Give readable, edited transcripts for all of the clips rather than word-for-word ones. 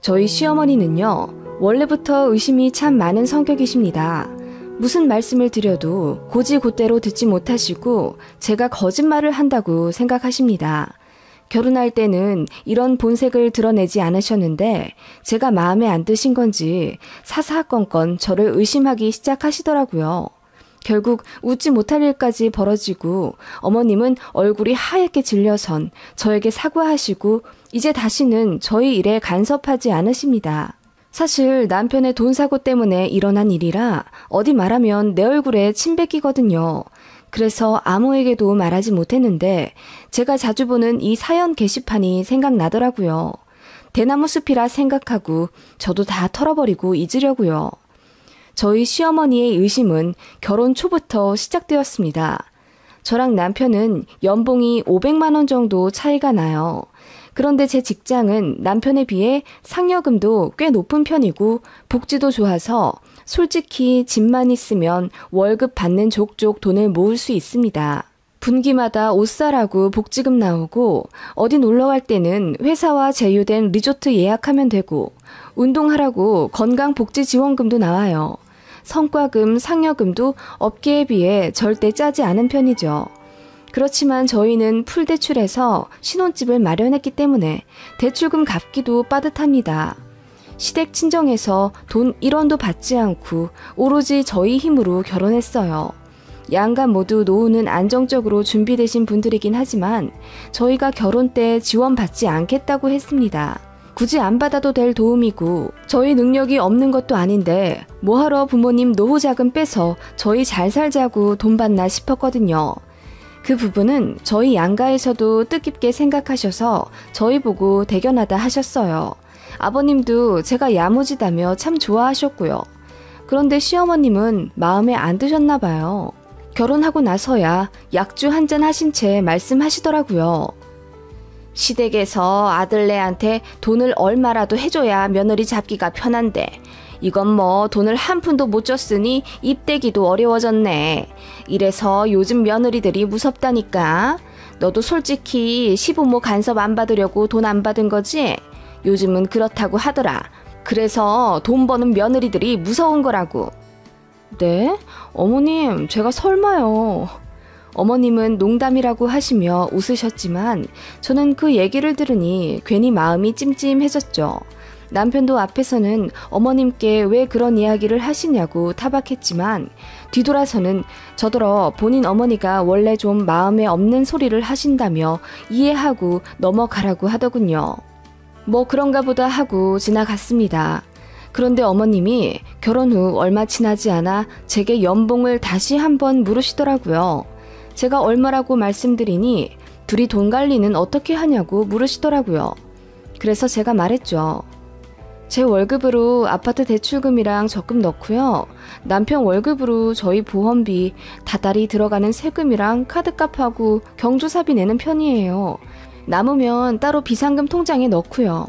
저희 시어머니는요, 원래부터 의심이 참 많은 성격이십니다. 무슨 말씀을 드려도 고지고대로 듣지 못하시고 제가 거짓말을 한다고 생각하십니다. 결혼할 때는 이런 본색을 드러내지 않으셨는데 제가 마음에 안 드신 건지 사사건건 저를 의심하기 시작하시더라고요. 결국 웃지 못할 일까지 벌어지고 어머님은 얼굴이 하얗게 질려선 저에게 사과하시고 이제 다시는 저희 일에 간섭하지 않으십니다. 사실 남편의 돈 사고 때문에 일어난 일이라 어디 말하면 내 얼굴에 침 뱉기거든요. 그래서 아무에게도 말하지 못했는데 제가 자주 보는 이 사연 게시판이 생각나더라고요. 대나무 숲이라 생각하고 저도 다 털어버리고 잊으려고요. 저희 시어머니의 의심은 결혼 초부터 시작되었습니다. 저랑 남편은 연봉이 500만 원 정도 차이가 나요. 그런데 제 직장은 남편에 비해 상여금도 꽤 높은 편이고 복지도 좋아서 솔직히 집만 있으면 월급 받는 족족 돈을 모을 수 있습니다. 분기마다 옷 사라고 복지금 나오고 어디 놀러 갈 때는 회사와 제휴된 리조트 예약하면 되고 운동하라고 건강복지지원금도 나와요. 성과금, 상여금도 업계에 비해 절대 짜지 않은 편이죠. 그렇지만 저희는 풀대출해서 신혼집을 마련했기 때문에 대출금 갚기도 빠듯합니다. 시댁 친정에서 돈 1원도 받지 않고 오로지 저희 힘으로 결혼했어요. 양가 모두 노후는 안정적으로 준비되신 분들이긴 하지만 저희가 결혼 때 지원받지 않겠다고 했습니다. 굳이 안 받아도 될 도움이고 저희 능력이 없는 것도 아닌데 뭐하러 부모님 노후 자금 빼서 저희 잘 살자고 돈 받나 싶었거든요. 그 부분은 저희 양가에서도 뜻깊게 생각하셔서 저희 보고 대견하다 하셨어요. 아버님도 제가 야무지다며 참 좋아하셨고요. 그런데 시어머님은 마음에 안 드셨나 봐요. 결혼하고 나서야 약주 한잔 하신 채 말씀하시더라고요. 시댁에서 아들네한테 돈을 얼마라도 해줘야 며느리 잡기가 편한데 이건 뭐 돈을 한 푼도 못 줬으니 입대기도 어려워졌네. 이래서 요즘 며느리들이 무섭다니까. 너도 솔직히 시부모 간섭 안 받으려고 돈 안 받은 거지? 요즘은 그렇다고 하더라. 그래서 돈 버는 며느리들이 무서운 거라고. 네? 어머님, 제가 설마요. 어머님은 농담이라고 하시며 웃으셨지만 저는 그 얘기를 들으니 괜히 마음이 찜찜해졌죠. 남편도 앞에서는 어머님께 왜 그런 이야기를 하시냐고 타박했지만 뒤돌아서는 저더러 본인 어머니가 원래 좀 마음에 없는 소리를 하신다며 이해하고 넘어가라고 하더군요. 뭐 그런가 보다 하고 지나갔습니다. 그런데 어머님이 결혼 후 얼마 지나지 않아 제게 연봉을 다시 한번 물으시더라고요. 제가 얼마라고 말씀드리니 둘이 돈 관리는 어떻게 하냐고 물으시더라고요. 그래서 제가 말했죠. 제 월급으로 아파트 대출금이랑 적금 넣고요. 남편 월급으로 저희 보험비, 다달이 들어가는 세금이랑 카드값하고 경조사비 내는 편이에요. 남으면 따로 비상금 통장에 넣고요.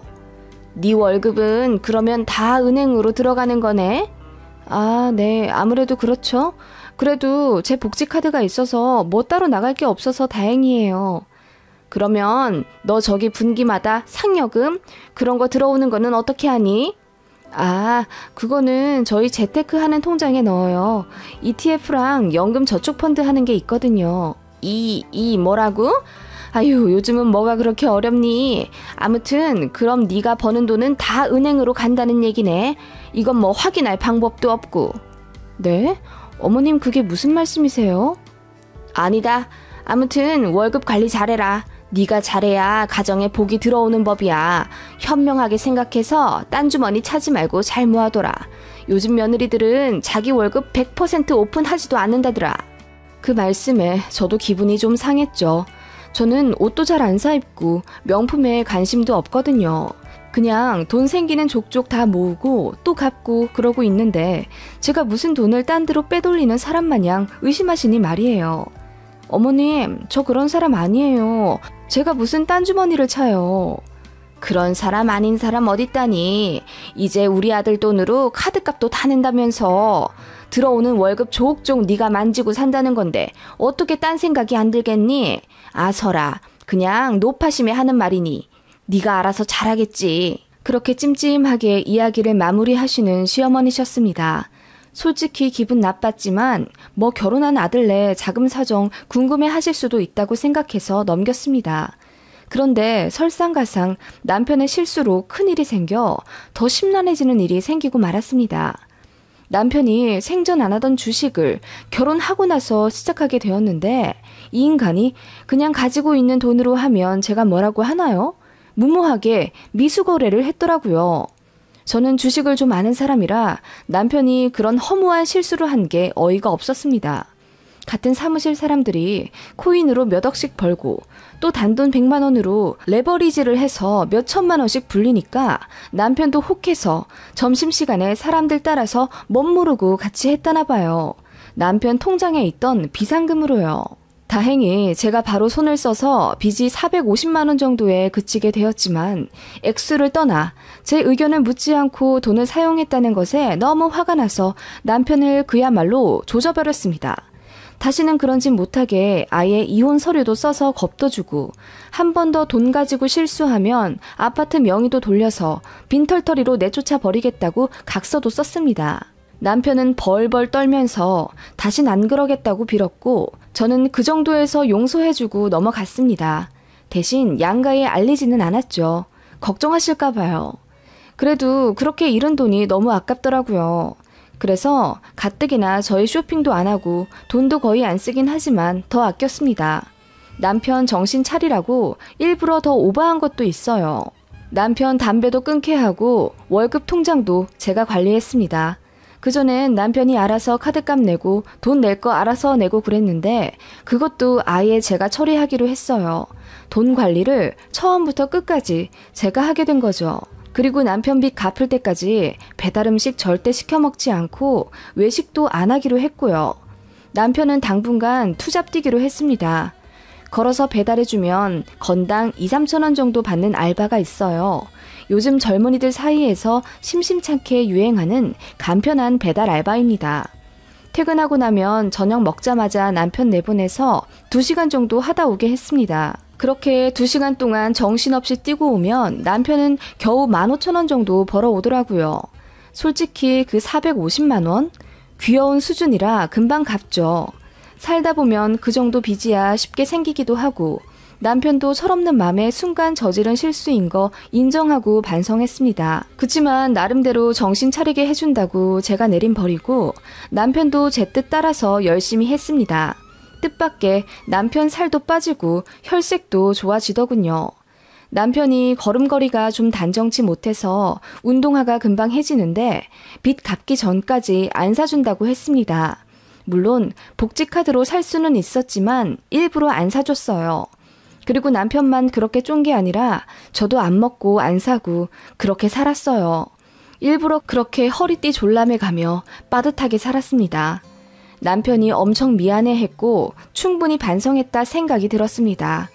네 월급은 그러면 다 은행으로 들어가는 거네? 아, 네, 아무래도 그렇죠. 그래도 제 복지카드가 있어서 뭐 따로 나갈 게 없어서 다행이에요. 그러면 너 저기 분기마다 상여금 그런 거 들어오는 거는 어떻게 하니? 아, 그거는 저희 재테크 하는 통장에 넣어요. ETF랑 연금 저축 펀드 하는 게 있거든요. 뭐라고? 아유, 요즘은 뭐가 그렇게 어렵니? 아무튼 그럼 네가 버는 돈은 다 은행으로 간다는 얘기네. 이건 뭐 확인할 방법도 없고. 네? 어머님 그게 무슨 말씀이세요? 아니다. 아무튼 월급 관리 잘해라. 네가 잘해야 가정에 복이 들어오는 법이야. 현명하게 생각해서 딴 주머니 차지 말고 잘 모아둬라. 요즘 며느리들은 자기 월급 100% 오픈하지도 않는다더라. 그 말씀에 저도 기분이 좀 상했죠. 저는 옷도 잘 안 사입고 명품에 관심도 없거든요. 그냥 돈 생기는 족족 다 모으고 또 갚고 그러고 있는데 제가 무슨 돈을 딴 데로 빼돌리는 사람 마냥 의심하시니 말이에요. 어머님, 저 그런 사람 아니에요. 제가 무슨 딴 주머니를 차요. 그런 사람 아닌 사람 어딨다니. 이제 우리 아들 돈으로 카드값도 다 낸다면서. 들어오는 월급 족족 네가 만지고 산다는 건데 어떻게 딴 생각이 안 들겠니? 아서라, 그냥 노파심에 하는 말이니. 네가 알아서 잘하겠지. 그렇게 찜찜하게 이야기를 마무리하시는 시어머니셨습니다. 솔직히 기분 나빴지만 뭐 결혼한 아들네 자금 사정 궁금해 하실 수도 있다고 생각해서 넘겼습니다. 그런데 설상가상 남편의 실수로 큰일이 생겨 더 심란해지는 일이 생기고 말았습니다. 남편이 생전 안 하던 주식을 결혼하고 나서 시작하게 되었는데 이 인간이 그냥 가지고 있는 돈으로 하면 제가 뭐라고 하나요? 무모하게 미수거래를 했더라고요. 저는 주식을 좀 아는 사람이라 남편이 그런 허무한 실수를 한 게 어이가 없었습니다. 같은 사무실 사람들이 코인으로 몇 억씩 벌고 또 단돈 100만 원으로 레버리지를 해서 몇 천만 원씩 불리니까 남편도 혹해서 점심시간에 사람들 따라서 멋모르고 같이 했다나 봐요. 남편 통장에 있던 비상금으로요. 다행히 제가 바로 손을 써서 빚이 450만 원 정도에 그치게 되었지만 액수를 떠나 제 의견을 묻지 않고 돈을 사용했다는 것에 너무 화가 나서 남편을 그야말로 조져버렸습니다. 다시는 그런 짓 못하게 아예 이혼 서류도 써서 겁도 주고 한 번 더 돈 가지고 실수하면 아파트 명의도 돌려서 빈털터리로 내쫓아 버리겠다고 각서도 썼습니다. 남편은 벌벌 떨면서 다신 안 그러겠다고 빌었고 저는 그 정도에서 용서해주고 넘어갔습니다. 대신 양가에 알리지는 않았죠. 걱정하실까 봐요. 그래도 그렇게 잃은 돈이 너무 아깝더라고요. 그래서 가뜩이나 저희 쇼핑도 안 하고 돈도 거의 안 쓰긴 하지만 더 아꼈습니다. 남편 정신 차리라고 일부러 더 오버한 것도 있어요. 남편 담배도 끊게 하고 월급 통장도 제가 관리했습니다. 그전엔 남편이 알아서 카드값 내고 돈 낼 거 알아서 내고 그랬는데 그것도 아예 제가 처리하기로 했어요. 돈 관리를 처음부터 끝까지 제가 하게 된 거죠. 그리고 남편 빚 갚을 때까지 배달 음식 절대 시켜 먹지 않고 외식도 안 하기로 했고요. 남편은 당분간 투잡뛰기로 했습니다. 걸어서 배달해주면 건당 2, 3천 원 정도 받는 알바가 있어요. 요즘 젊은이들 사이에서 심심찮게 유행하는 간편한 배달 알바입니다. 퇴근하고 나면 저녁 먹자마자 남편 내보내서 2시간 정도 하다 오게 했습니다. 그렇게 2시간 동안 정신없이 뛰고 오면 남편은 겨우 15,000원 정도 벌어오더라고요. 솔직히 그 450만 원? 귀여운 수준이라 금방 갚죠. 살다 보면 그 정도 빚이야 쉽게 생기기도 하고 남편도 철없는 맘에 순간 저지른 실수인 거 인정하고 반성했습니다. 그치만 나름대로 정신 차리게 해준다고 제가 내린 벌이고 남편도 제 뜻 따라서 열심히 했습니다. 뜻밖의 남편 살도 빠지고 혈색도 좋아지더군요. 남편이 걸음걸이가 좀 단정치 못해서 운동화가 금방 해지는데 빚 갚기 전까지 안 사준다고 했습니다. 물론 복지카드로 살 수는 있었지만 일부러 안 사줬어요. 그리고 남편만 그렇게 쫀 게 아니라 저도 안 먹고 안 사고 그렇게 살았어요. 일부러 그렇게 허리띠 졸라매 가며 빠듯하게 살았습니다. 남편이 엄청 미안해했고 충분히 반성했다 생각이 들었습니다.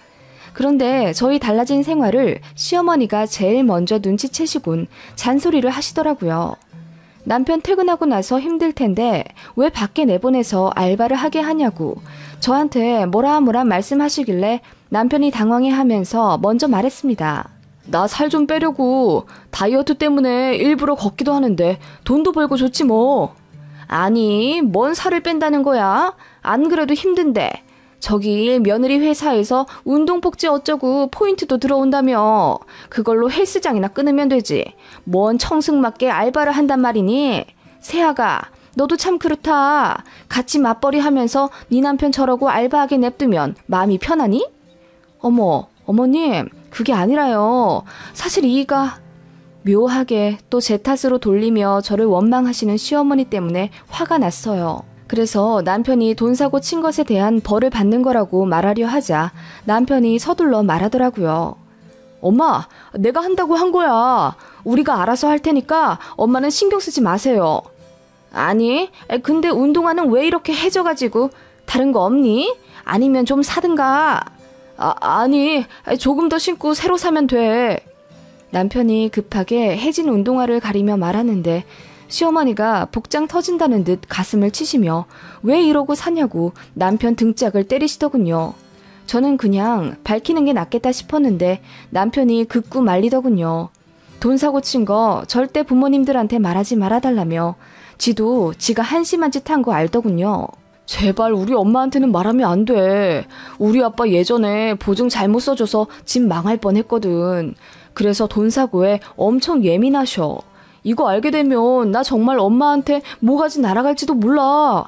그런데 저희 달라진 생활을 시어머니가 제일 먼저 눈치채시곤 잔소리를 하시더라고요. 남편 퇴근하고 나서 힘들 텐데 왜 밖에 내보내서 알바를 하게 하냐고 저한테 뭐라 말씀하시길래 남편이 당황해하면서 먼저 말했습니다. 나 살 좀 빼려고 다이어트 때문에 일부러 걷기도 하는데 돈도 벌고 좋지 뭐. 아니, 뭔 살을 뺀다는 거야? 안 그래도 힘든데. 저기 며느리 회사에서 운동복지 어쩌고 포인트도 들어온다며. 그걸로 헬스장이나 끊으면 되지. 뭔 청승맞게 알바를 한단 말이니? 세아가, 너도 참 그렇다. 같이 맞벌이 하면서 네 남편 저러고 알바하게 냅두면 마음이 편하니? 어머, 어머님, 그게 아니라요. 사실 이가... 묘하게 또 제 탓으로 돌리며 저를 원망하시는 시어머니 때문에 화가 났어요. 그래서 남편이 돈 사고 친 것에 대한 벌을 받는 거라고 말하려 하자 남편이 서둘러 말하더라고요. 엄마, 내가 한다고 한 거야. 우리가 알아서 할 테니까 엄마는 신경 쓰지 마세요. 아니, 근데 운동화는 왜 이렇게 해져가지고 다른 거 없니? 아니면 좀 사든가. 아니, 조금 더 신고 새로 사면 돼. 남편이 급하게 해진 운동화를 가리며 말하는데 시어머니가 복장 터진다는 듯 가슴을 치시며 왜 이러고 사냐고 남편 등짝을 때리시더군요. 저는 그냥 밝히는 게 낫겠다 싶었는데 남편이 극구 말리더군요. 돈 사고 친 거 절대 부모님들한테 말하지 말아달라며 지도 지가 한심한 짓 한 거 알더군요. 제발 우리 엄마한테는 말하면 안 돼. 우리 아빠 예전에 보증 잘못 써줘서 집 망할 뻔했거든. 그래서 돈 사고에 엄청 예민하셔. 이거 알게 되면 나 정말 엄마한테 뭐가지 날아갈지도 몰라.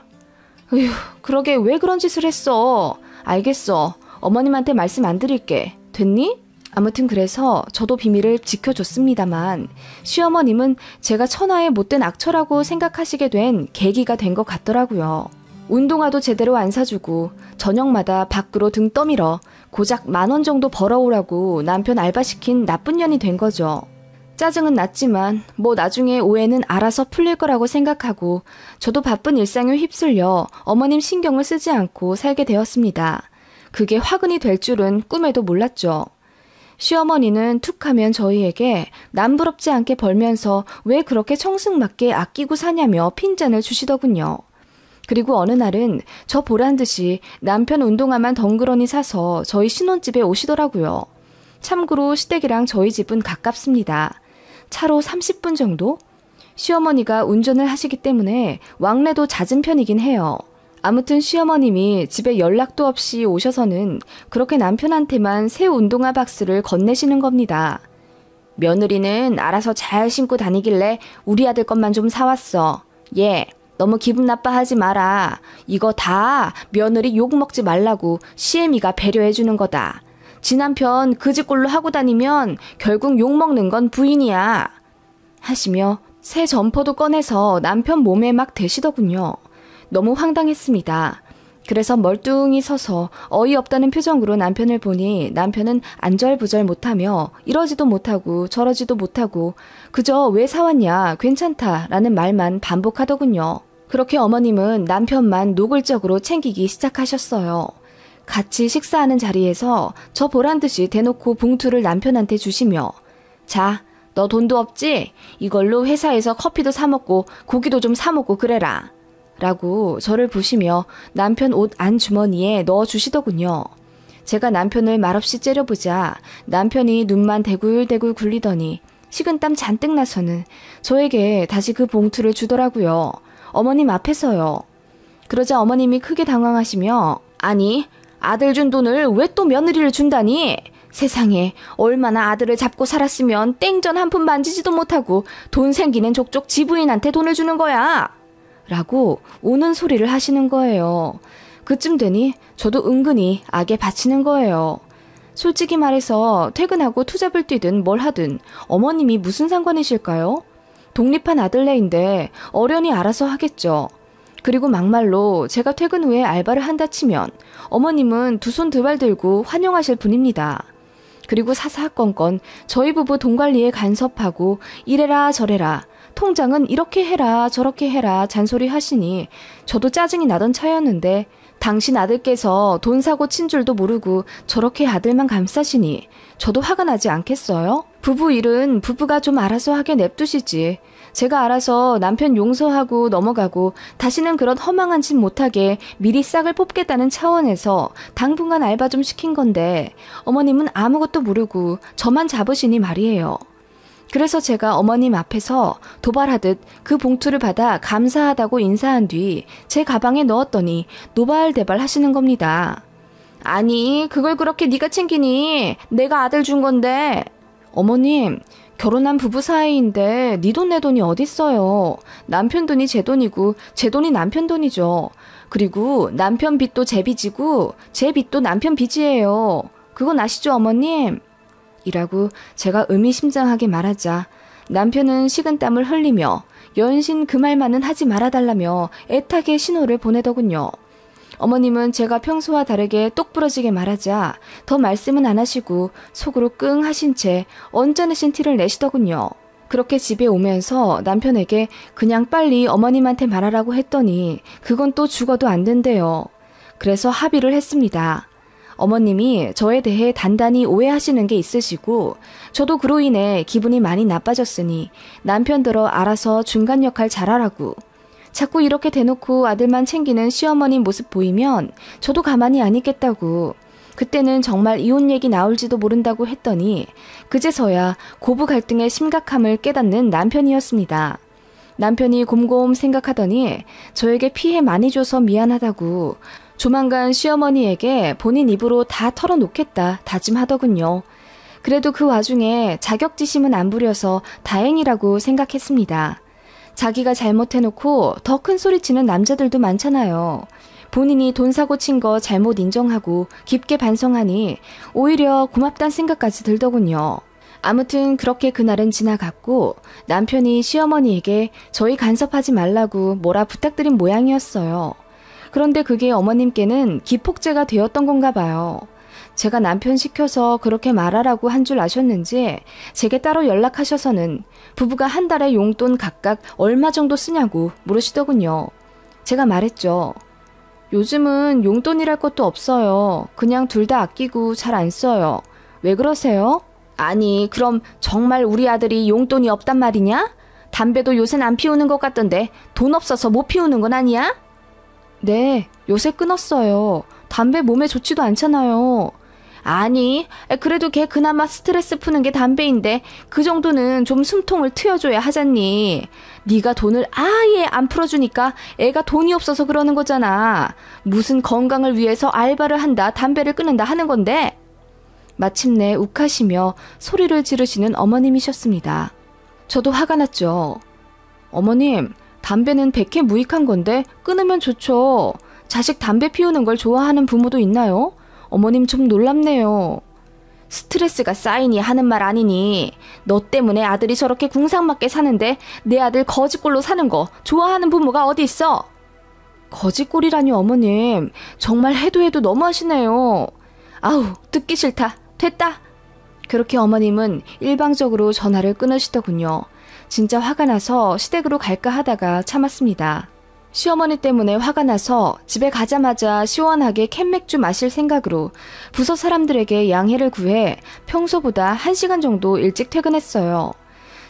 으휴, 그러게 왜 그런 짓을 했어. 알겠어. 어머님한테 말씀 안 드릴게. 됐니? 아무튼 그래서 저도 비밀을 지켜줬습니다만 시어머님은 제가 천하의 못된 악처라고 생각하시게 된 계기가 된 것 같더라고요. 운동화도 제대로 안 사주고 저녁마다 밖으로 등 떠밀어 고작 10,000원 정도 벌어오라고 남편 알바시킨 나쁜 년이 된 거죠. 짜증은 났지만 뭐 나중에 오해는 알아서 풀릴 거라고 생각하고 저도 바쁜 일상에 휩쓸려 어머님 신경을 쓰지 않고 살게 되었습니다. 그게 화근이 될 줄은 꿈에도 몰랐죠. 시어머니는 툭하면 저희에게 남부럽지 않게 벌면서 왜 그렇게 청승맞게 아끼고 사냐며 핀잔을 주시더군요. 그리고 어느 날은 저 보란 듯이 남편 운동화만 덩그러니 사서 저희 신혼집에 오시더라고요. 참고로 시댁이랑 저희 집은 가깝습니다. 차로 30분 정도? 시어머니가 운전을 하시기 때문에 왕래도 잦은 편이긴 해요. 아무튼 시어머님이 집에 연락도 없이 오셔서는 그렇게 남편한테만 새 운동화 박스를 건네시는 겁니다. 며느리는 알아서 잘 신고 다니길래 우리 아들 것만 좀 사왔어. 예, 너무 기분 나빠하지 마라. 이거 다 며느리 욕먹지 말라고 시애미가 배려해주는 거다. 지 남편 그 짓꼴로 하고 다니면 결국 욕먹는 건 부인이야. 하시며 새 점퍼도 꺼내서 남편 몸에 막 대시더군요. 너무 황당했습니다. 그래서 멀뚱히 서서 어이없다는 표정으로 남편을 보니 남편은 안절부절 못하며 이러지도 못하고 저러지도 못하고 그저 왜 사왔냐 괜찮다라는 말만 반복하더군요. 그렇게 어머님은 남편만 노골적으로 챙기기 시작하셨어요. 같이 식사하는 자리에서 저 보란듯이 대놓고 봉투를 남편한테 주시며 자, 너 돈도 없지? 이걸로 회사에서 커피도 사 먹고 고기도 좀 사 먹고 그래라. 라고 저를 보시며 남편 옷 안 주머니에 넣어주시더군요. 제가 남편을 말없이 째려보자 남편이 눈만 대굴대굴 굴리더니 식은땀 잔뜩 나서는 저에게 다시 그 봉투를 주더라고요. 어머님 앞에서요. 그러자 어머님이 크게 당황하시며 아니 아들 준 돈을 왜 또 며느리를 준다니? 세상에 얼마나 아들을 잡고 살았으면 땡전 한 푼 만지지도 못하고 돈 생기는 족족 지부인한테 돈을 주는 거야. 라고 우는 소리를 하시는 거예요. 그쯤 되니 저도 은근히 악에 바치는 거예요. 솔직히 말해서 퇴근하고 투잡을 뛰든 뭘 하든 어머님이 무슨 상관이실까요? 독립한 아들네인데 어련히 알아서 하겠죠. 그리고 막말로 제가 퇴근 후에 알바를 한다 치면 어머님은 두 손 두 발 들고 환영하실 분입니다. 그리고 사사건건 저희 부부 돈 관리에 간섭하고 이래라 저래라 통장은 이렇게 해라 저렇게 해라 잔소리 하시니 저도 짜증이 나던 차였는데 당신 아들께서 돈 사고 친 줄도 모르고 저렇게 아들만 감싸시니 저도 화가 나지 않겠어요? 부부 일은 부부가 좀 알아서 하게 냅두시지. 제가 알아서 남편 용서하고 넘어가고 다시는 그런 허망한 짓 못하게 미리 싹을 뽑겠다는 차원에서 당분간 알바 좀 시킨 건데 어머님은 아무것도 모르고 저만 잡으시니 말이에요. 그래서 제가 어머님 앞에서 도발하듯 그 봉투를 받아 감사하다고 인사한 뒤 제 가방에 넣었더니 노발대발 하시는 겁니다. 아니 그걸 그렇게 네가 챙기니? 내가 아들 준 건데. 어머님 결혼한 부부 사이인데 네 돈 내 돈이 어딨어요. 남편 돈이 제 돈이고 제 돈이 남편 돈이죠. 그리고 남편 빚도 제 빚이고 제 빚도 남편 빚이에요. 그건 아시죠 어머님? 이라고 제가 의미심장하게 말하자 남편은 식은땀을 흘리며 연신 그 말만은 하지 말아달라며 애타게 신호를 보내더군요. 어머님은 제가 평소와 다르게 똑부러지게 말하자 더 말씀은 안 하시고 속으로 끙 하신 채 언짢으신 티를 내시더군요. 그렇게 집에 오면서 남편에게 그냥 빨리 어머님한테 말하라고 했더니 그건 또 죽어도 안 된대요. 그래서 합의를 했습니다. 어머님이 저에 대해 단단히 오해하시는 게 있으시고 저도 그로 인해 기분이 많이 나빠졌으니 남편들어 알아서 중간 역할 잘하라고. 자꾸 이렇게 대놓고 아들만 챙기는 시어머님 모습 보이면 저도 가만히 안 있겠다고. 그때는 정말 이혼 얘기 나올지도 모른다고 했더니 그제서야 고부 갈등의 심각함을 깨닫는 남편이었습니다. 남편이 곰곰 생각하더니 저에게 피해 많이 줘서 미안하다고 조만간 시어머니에게 본인 입으로 다 털어놓겠다 다짐하더군요. 그래도 그 와중에 자격지심은 안 부려서 다행이라고 생각했습니다. 자기가 잘못해놓고 더 큰 소리치는 남자들도 많잖아요. 본인이 돈 사고 친 거 잘못 인정하고 깊게 반성하니 오히려 고맙다는 생각까지 들더군요. 아무튼 그렇게 그날은 지나갔고 남편이 시어머니에게 저희 간섭하지 말라고 뭐라 부탁드린 모양이었어요. 그런데 그게 어머님께는 기폭제가 되었던 건가 봐요. 제가 남편 시켜서 그렇게 말하라고 한 줄 아셨는지 제게 따로 연락하셔서는 부부가 한 달에 용돈 각각 얼마 정도 쓰냐고 물으시더군요. 제가 말했죠. 요즘은 용돈이랄 것도 없어요. 그냥 둘 다 아끼고 잘 안 써요. 왜 그러세요? 아니, 그럼 정말 우리 아들이 용돈이 없단 말이냐? 담배도 요샌 안 피우는 것 같던데 돈 없어서 못 피우는 건 아니야? 네, 요새 끊었어요. 담배 몸에 좋지도 않잖아요. 아니, 그래도 걔 그나마 스트레스 푸는 게 담배인데 그 정도는 좀 숨통을 트여줘야 하잖니. 네가 돈을 아예 안 풀어주니까 애가 돈이 없어서 그러는 거잖아. 무슨 건강을 위해서 알바를 한다, 담배를 끊는다 하는 건데. 마침내 욱하시며 소리를 지르시는 어머님이셨습니다. 저도 화가 났죠. 어머님, 담배는 백해 무익한 건데 끊으면 좋죠. 자식 담배 피우는 걸 좋아하는 부모도 있나요? 어머님 좀 놀랍네요. 스트레스가 쌓이니 하는 말 아니니. 너 때문에 아들이 저렇게 궁상맞게 사는데 내 아들 거지꼴로 사는 거 좋아하는 부모가 어디 있어? 거지꼴이라니 어머님. 정말 해도 너무하시네요. 아우, 듣기 싫다. 됐다. 그렇게 어머님은 일방적으로 전화를 끊으시더군요. 진짜 화가 나서 시댁으로 갈까 하다가 참았습니다. 시어머니 때문에 화가 나서 집에 가자마자 시원하게 캔맥주 마실 생각으로 부서 사람들에게 양해를 구해 평소보다 1시간 정도 일찍 퇴근했어요.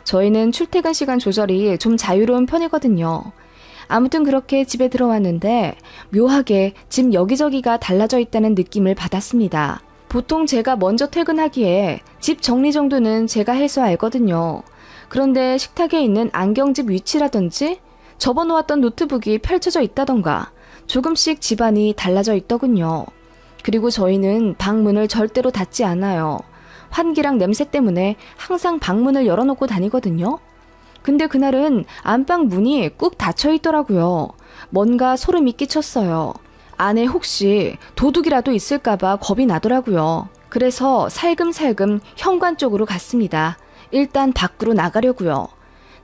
저희는 출퇴근 시간 조절이 좀 자유로운 편이거든요. 아무튼 그렇게 집에 들어왔는데 묘하게 집 여기저기가 달라져 있다는 느낌을 받았습니다. 보통 제가 먼저 퇴근하기에 집 정리 정도는 제가 해서 알거든요. 그런데 식탁에 있는 안경집 위치라든지 접어놓았던 노트북이 펼쳐져 있다던가 조금씩 집안이 달라져 있더군요. 그리고 저희는 방문을 절대로 닫지 않아요. 환기랑 냄새 때문에 항상 방문을 열어놓고 다니거든요. 근데 그날은 안방 문이 꾹 닫혀 있더라고요. 뭔가 소름이 끼쳤어요. 안에 혹시 도둑이라도 있을까봐 겁이 나더라고요. 그래서 살금살금 현관 쪽으로 갔습니다. 일단 밖으로 나가려고요.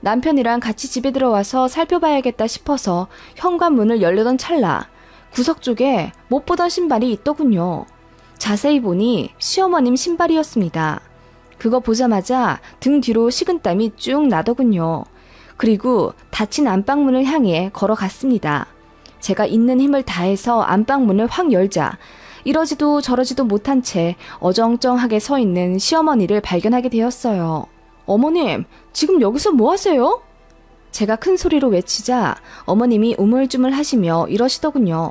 남편이랑 같이 집에 들어와서 살펴봐야겠다 싶어서 현관문을 열려던 찰나 구석 쪽에 못 보던 신발이 있더군요. 자세히 보니 시어머님 신발이었습니다. 그거 보자마자 등 뒤로 식은땀이 쭉 나더군요. 그리고 닫힌 안방문을 향해 걸어갔습니다. 제가 있는 힘을 다해서 안방문을 확 열자 이러지도 저러지도 못한 채 어정쩡하게 서 있는 시어머니를 발견하게 되었어요. 어머님, 지금 여기서 뭐 하세요? 제가 큰 소리로 외치자 어머님이 우물쭈물 하시며 이러시더군요.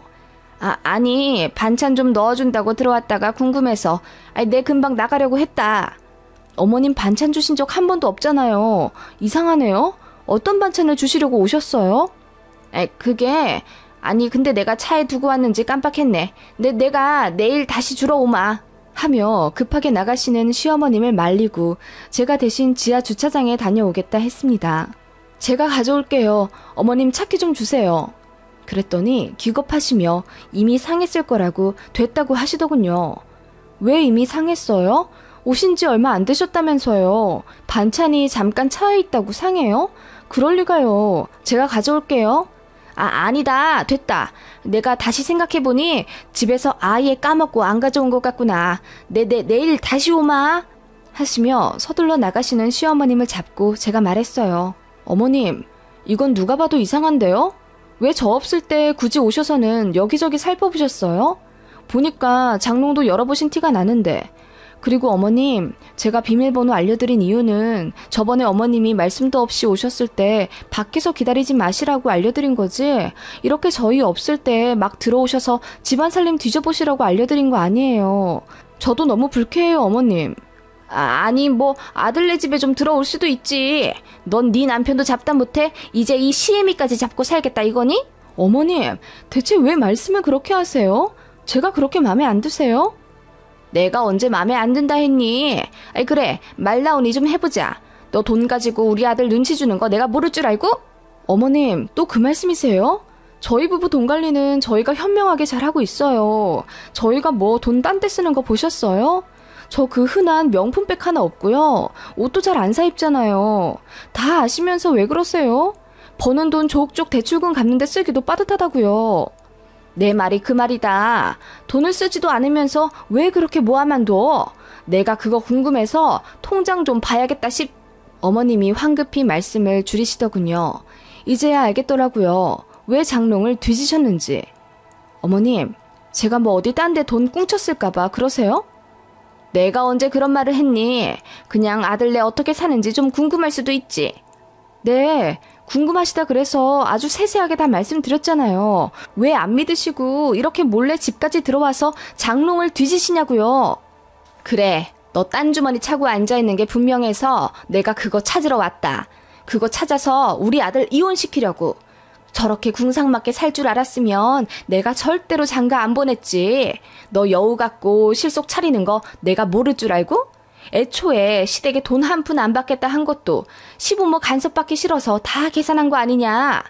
아니, 반찬 좀 넣어준다고 들어왔다가 궁금해서 내 금방 나가려고 했다. 어머님 반찬 주신 적 한 번도 없잖아요. 이상하네요. 어떤 반찬을 주시려고 오셨어요? 그게... 아니 근데 내가 차에 두고 왔는지 깜빡했네. 내가 내일 다시 주러 오마. 하며 급하게 나가시는 시어머님을 말리고 제가 대신 지하 주차장에 다녀오겠다 했습니다. 제가 가져올게요. 어머님 차키 좀 주세요. 그랬더니 기겁하시며 이미 상했을 거라고 됐다고 하시더군요. 왜 이미 상했어요? 오신 지 얼마 안 되셨다면서요. 반찬이 잠깐 차에 있다고 상해요? 그럴 리가요. 제가 가져올게요. 아니다. 됐다. 내가 다시 생각해보니 집에서 아예 까먹고 안 가져온 것 같구나. 내일 다시 오마. 하시며 서둘러 나가시는 시어머님을 잡고 제가 말했어요. 어머님, 이건 누가 봐도 이상한데요? 왜 저 없을 때 굳이 오셔서는 여기저기 살펴보셨어요? 보니까 장롱도 열어보신 티가 나는데. 그리고 어머님, 제가 비밀번호 알려드린 이유는 저번에 어머님이 말씀도 없이 오셨을 때 밖에서 기다리지 마시라고 알려드린 거지, 이렇게 저희 없을 때 막 들어오셔서 집안 살림 뒤져보시라고 알려드린 거 아니에요. 저도 너무 불쾌해요, 어머님. 아니 뭐 아들네 집에 좀 들어올 수도 있지. 넌 네 남편도 잡다 못해 이제 이 시애미까지 잡고 살겠다 이거니? 어머님, 대체 왜 말씀을 그렇게 하세요? 제가 그렇게 맘에 안 드세요? 내가 언제 맘에 안 든다 했니? 아이 그래, 말 나오니 좀 해보자. 너 돈 가지고 우리 아들 눈치 주는 거 내가 모를 줄 알고? 어머님, 또 그 말씀이세요? 저희 부부 돈 관리는 저희가 현명하게 잘하고 있어요. 저희가 뭐 돈 딴 데 쓰는 거 보셨어요? 저 그 흔한 명품백 하나 없고요. 옷도 잘 안 사 입잖아요. 다 아시면서 왜 그러세요? 버는 돈 족족 대출금 갚는데 쓰기도 빠듯하다고요. 내 말이 그 말이다. 돈을 쓰지도 않으면서 왜 그렇게 모아만 둬? 내가 그거 궁금해서 통장 좀 봐야겠다 싶... 어머님이 황급히 말씀을 줄이시더군요. 이제야 알겠더라고요. 왜 장롱을 뒤지셨는지. 어머님, 제가 뭐 어디 딴 데 돈 꿍쳤을까봐 그러세요? 내가 언제 그런 말을 했니? 그냥 아들네 어떻게 사는지 좀 궁금할 수도 있지. 네, 궁금하시다 그래서 아주 세세하게 다 말씀드렸잖아요. 왜 안 믿으시고 이렇게 몰래 집까지 들어와서 장롱을 뒤지시냐고요. 그래, 너 딴 주머니 차고 앉아있는 게 분명해서 내가 그거 찾으러 왔다. 그거 찾아서 우리 아들 이혼시키려고. 저렇게 궁상맞게 살 줄 알았으면 내가 절대로 장가 안 보냈지. 너 여우 같고 실속 차리는 거 내가 모를 줄 알고? 애초에 시댁에 돈 한 푼 안 받겠다 한 것도 시부모 간섭 받기 싫어서 다 계산한 거 아니냐.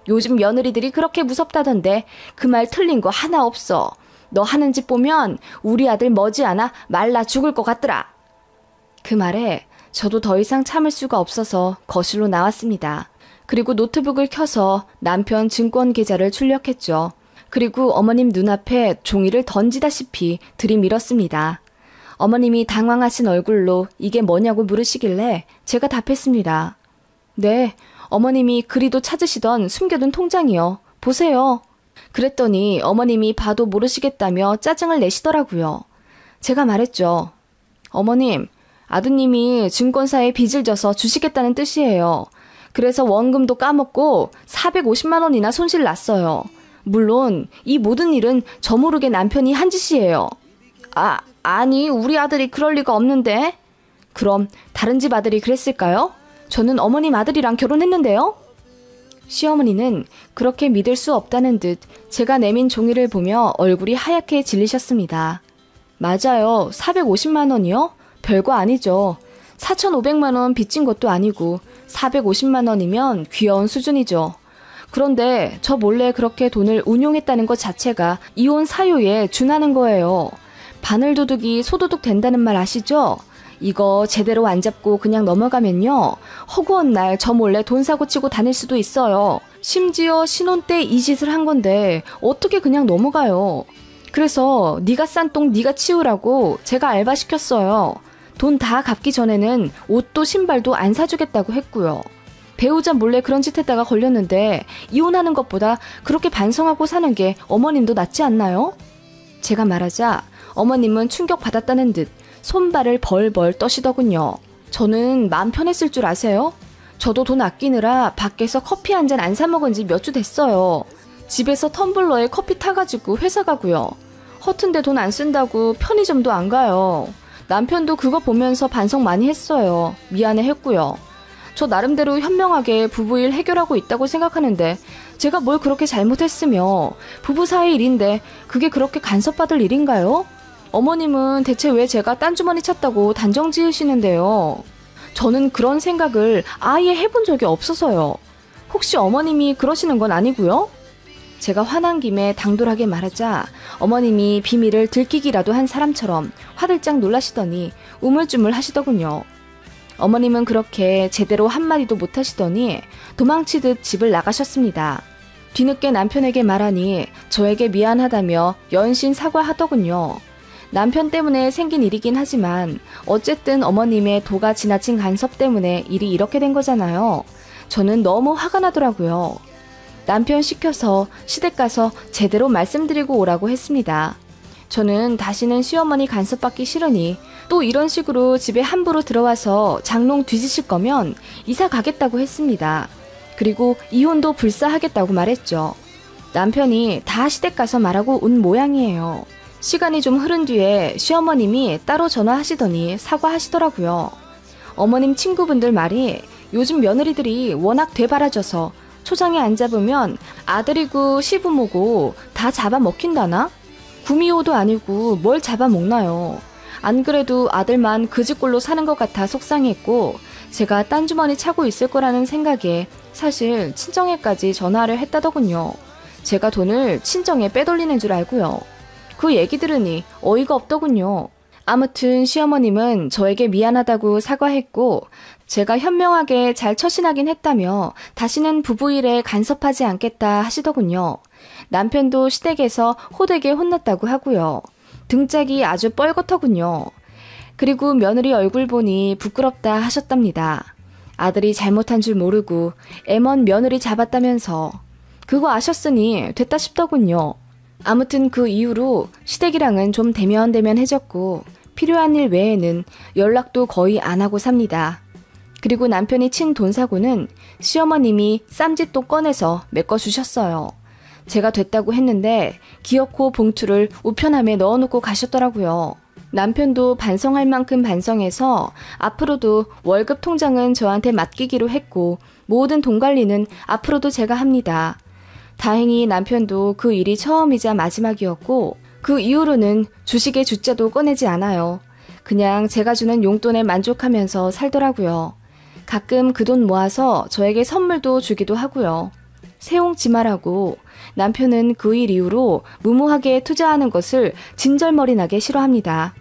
요즘 며느리들이 그렇게 무섭다던데 그 말 틀린 거 하나 없어. 너 하는 짓 보면 우리 아들 머지않아 말라 죽을 것 같더라. 그 말에 저도 더 이상 참을 수가 없어서 거실로 나왔습니다. 그리고 노트북을 켜서 남편 증권 계좌를 출력했죠. 그리고 어머님 눈앞에 종이를 던지다시피 들이밀었습니다. 어머님이 당황하신 얼굴로 이게 뭐냐고 물으시길래 제가 답했습니다. 네, 어머님이 그리도 찾으시던 숨겨둔 통장이요. 보세요. 그랬더니 어머님이 봐도 모르시겠다며 짜증을 내시더라고요. 제가 말했죠. 어머님, 아드님이 증권사에 빚을 져서 주시겠다는 뜻이에요. 그래서 원금도 까먹고 450만 원이나 손실 났어요. 물론 이 모든 일은 저 모르게 남편이 한 짓이에요. 아니 우리 아들이 그럴 리가 없는데. 그럼 다른 집 아들이 그랬을까요? 저는 어머님 아들이랑 결혼했는데요. 시어머니는 그렇게 믿을 수 없다는 듯 제가 내민 종이를 보며 얼굴이 하얗게 질리셨습니다. 맞아요. 450만 원이요? 별거 아니죠. 4,500만 원 빚진 것도 아니고 450만 원이면 귀여운 수준이죠. 그런데 저 몰래 그렇게 돈을 운용했다는 것 자체가 이혼 사유에 준하는 거예요. 바늘도둑이 소도둑 된다는 말 아시죠? 이거 제대로 안 잡고 그냥 넘어가면요. 허구한 날 저 몰래 돈 사고 치고 다닐 수도 있어요. 심지어 신혼 때 이 짓을 한 건데 어떻게 그냥 넘어가요. 그래서 네가 싼 똥 네가 치우라고 제가 알바시켰어요. 돈 다 갚기 전에는 옷도 신발도 안 사주겠다고 했고요. 배우자 몰래 그런 짓 했다가 걸렸는데 이혼하는 것보다 그렇게 반성하고 사는 게 어머님도 낫지 않나요? 제가 말하자 어머님은 충격받았다는 듯 손발을 벌벌 떠시더군요. 저는 마음 편했을 줄 아세요? 저도 돈 아끼느라 밖에서 커피 한 잔 안 사 먹은 지 몇 주 됐어요. 집에서 텀블러에 커피 타가지고 회사 가고요. 허튼데 돈 안 쓴다고 편의점도 안 가요. 남편도 그거 보면서 반성 많이 했어요. 미안해 했고요. 저 나름대로 현명하게 부부 일 해결하고 있다고 생각하는데 제가 뭘 그렇게 잘못했으며 부부 사이 일인데 그게 그렇게 간섭받을 일인가요? 어머님은 대체 왜 제가 딴 주머니 찾다고 단정 지으시는데요. 저는 그런 생각을 아예 해본 적이 없어서요. 혹시 어머님이 그러시는 건 아니고요? 제가 화난 김에 당돌하게 말하자 어머님이 비밀을 들키기라도 한 사람처럼 화들짝 놀라시더니 우물쭈물 하시더군요. 어머님은 그렇게 제대로 한마디도 못하시더니 도망치듯 집을 나가셨습니다. 뒤늦게 남편에게 말하니 저에게 미안하다며 연신 사과하더군요. 남편 때문에 생긴 일이긴 하지만 어쨌든 어머님의 도가 지나친 간섭 때문에 일이 이렇게 된 거잖아요. 저는 너무 화가 나더라고요. 남편 시켜서 시댁 가서 제대로 말씀드리고 오라고 했습니다. 저는 다시는 시어머니 간섭받기 싫으니 또 이런 식으로 집에 함부로 들어와서 장롱 뒤지실 거면 이사 가겠다고 했습니다. 그리고 이혼도 불사하겠다고 말했죠. 남편이 다 시댁 가서 말하고 온 모양이에요. 시간이 좀 흐른 뒤에 시어머님이 따로 전화하시더니 사과하시더라고요. 어머님 친구분들 말이 요즘 며느리들이 워낙 되바라져서 초장에 안 잡으면 아들이고 시부모고 다 잡아먹힌다나? 구미호도 아니고 뭘 잡아먹나요? 안 그래도 아들만 그 집꼴로 사는 것 같아 속상했고 제가 딴 주머니 차고 있을 거라는 생각에 사실 친정에까지 전화를 했다더군요. 제가 돈을 친정에 빼돌리는 줄 알고요. 그 얘기 들으니 어이가 없더군요. 아무튼 시어머님은 저에게 미안하다고 사과했고 제가 현명하게 잘 처신하긴 했다며 다시는 부부일에 간섭하지 않겠다 하시더군요. 남편도 시댁에서 호되게 혼났다고 하고요. 등짝이 아주 뻘겋더군요. 그리고 며느리 얼굴 보니 부끄럽다 하셨답니다. 아들이 잘못한 줄 모르고 애먼 며느리 잡았다면서 그거 아셨으니 됐다 싶더군요. 아무튼 그 이후로 시댁이랑은 좀 대면대면해졌고 필요한 일 외에는 연락도 거의 안 하고 삽니다. 그리고 남편이 친 돈 사고는 시어머님이 쌈짓돈 꺼내서 메꿔주셨어요. 제가 됐다고 했는데 기어코 봉투를 우편함에 넣어놓고 가셨더라고요. 남편도 반성할 만큼 반성해서 앞으로도 월급 통장은 저한테 맡기기로 했고 모든 돈 관리는 앞으로도 제가 합니다. 다행히 남편도 그 일이 처음이자 마지막이었고 그 이후로는 주식의 주자도 꺼내지 않아요. 그냥 제가 주는 용돈에 만족하면서 살더라고요. 가끔 그 돈 모아서 저에게 선물도 주기도 하고요. 세옹지마라고 남편은 그 일 이후로 무모하게 투자하는 것을 진절머리나게 싫어합니다.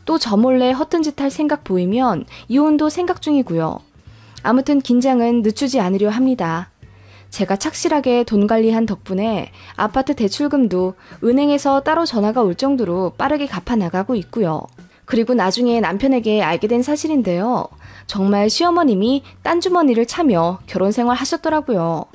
또 저 몰래 허튼 짓 할 생각 보이면 이혼도 생각 중이고요. 아무튼 긴장은 늦추지 않으려 합니다. 제가 착실하게 돈 관리한 덕분에 아파트 대출금도 은행에서 따로 전화가 올 정도로 빠르게 갚아나가고 있고요. 그리고 나중에 남편에게 알게 된 사실인데요. 정말 시어머님이 딴 주머니를 차며 결혼 생활 하셨더라고요.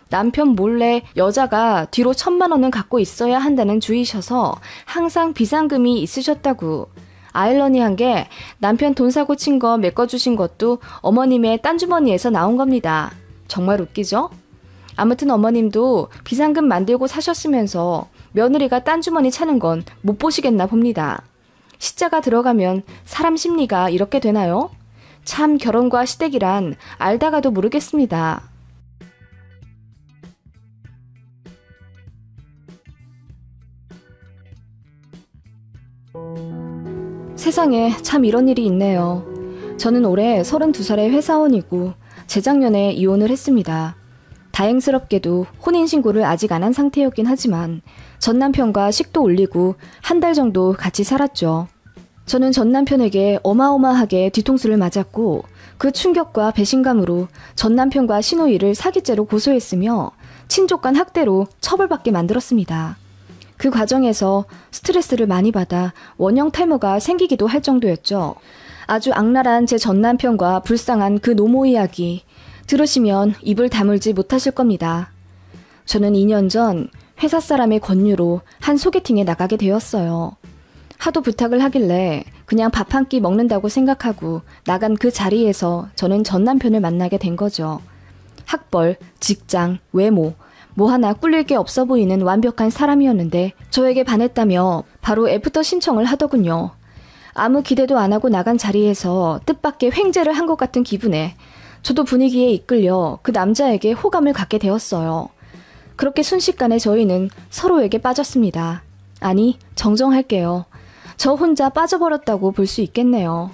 남편 몰래 여자가 뒤로 1,000만 원은 갖고 있어야 한다는 주의셔서 항상 비상금이 있으셨다고. 아이러니한 게 남편 돈 사고 친 거 메꿔주신 것도 어머님의 딴 주머니에서 나온 겁니다. 정말 웃기죠? 아무튼 어머님도 비상금 만들고 사셨으면서 며느리가 딴 주머니 차는 건 못 보시겠나 봅니다. 시자가 들어가면 사람 심리가 이렇게 되나요? 참 결혼과 시댁이란 알다가도 모르겠습니다. 세상에 참 이런 일이 있네요. 저는 올해 32살의 회사원이고 재작년에 이혼을 했습니다. 다행스럽게도 혼인신고를 아직 안 한 상태였긴 하지만 전 남편과 식도 올리고 한 달 정도 같이 살았죠. 저는 전 남편에게 어마어마하게 뒤통수를 맞았고 그 충격과 배신감으로 전 남편과 시누이를 사기죄로 고소했으며 친족 간 학대로 처벌받게 만들었습니다. 그 과정에서 스트레스를 많이 받아 원형 탈모가 생기기도 할 정도였죠. 아주 악랄한 제 전 남편과 불쌍한 그 노모 이야기 들으시면 입을 다물지 못하실 겁니다. 저는 2년 전 회사 사람의 권유로 한 소개팅에 나가게 되었어요. 하도 부탁을 하길래 그냥 밥 한 끼 먹는다고 생각하고 나간 그 자리에서 저는 전 남편을 만나게 된 거죠. 학벌, 직장, 외모, 뭐 하나 꿀릴 게 없어 보이는 완벽한 사람이었는데 저에게 반했다며 바로 애프터 신청을 하더군요. 아무 기대도 안 하고 나간 자리에서 뜻밖의 횡재를 한 것 같은 기분에 저도 분위기에 이끌려 그 남자에게 호감을 갖게 되었어요. 그렇게 순식간에 저희는 서로에게 빠졌습니다. 아니, 정정할게요. 저 혼자 빠져버렸다고 볼 수 있겠네요.